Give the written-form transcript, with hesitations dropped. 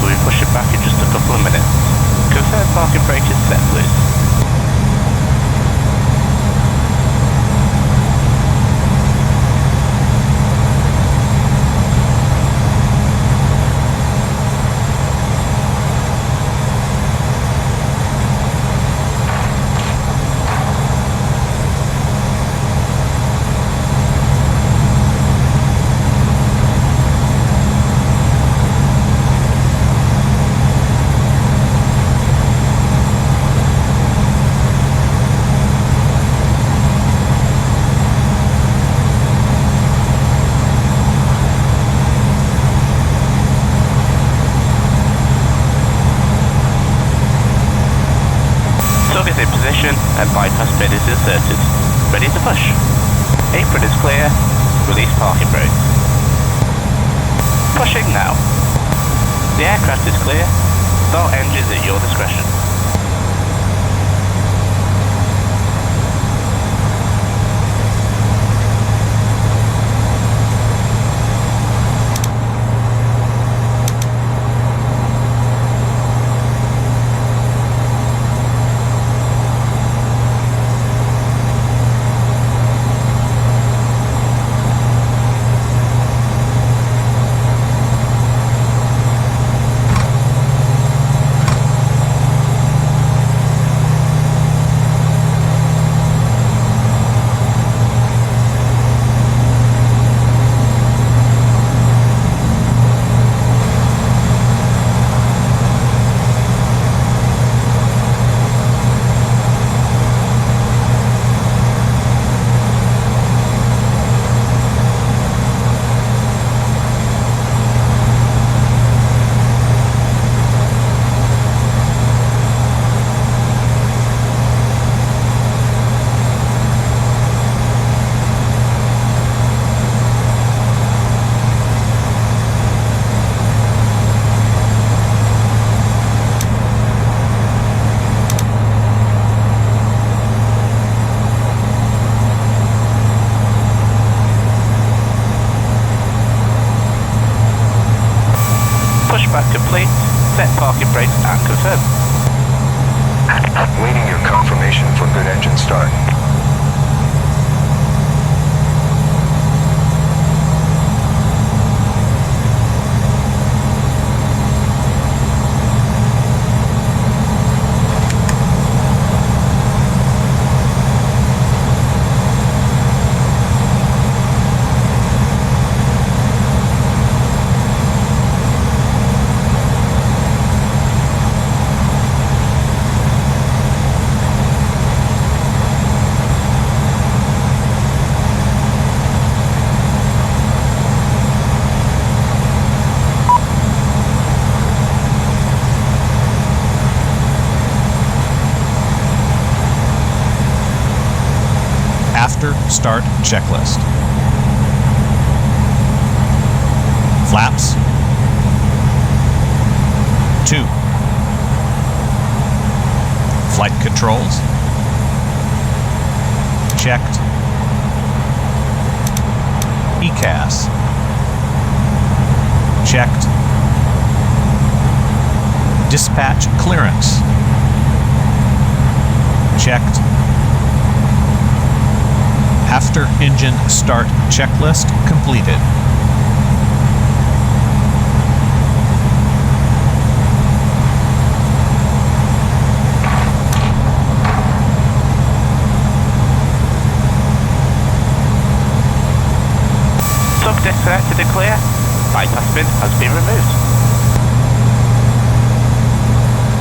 We'll be pushing back in just a couple of minutes. Confirm parking brake is set, please. Is in position and bypass bid is inserted. Ready to push. Apron is clear. Release parking brake. Pushing now. The aircraft is clear. Start engines at your discretion. Pushback complete, set parking brakes and confirm. Waiting your confirmation for good engine start. After start checklist. Flaps 2. Flight controls checked. ECAS checked. Dispatch clearance checked. After engine start checklist completed. Sub disconnected and clear. Bypass bin has been removed.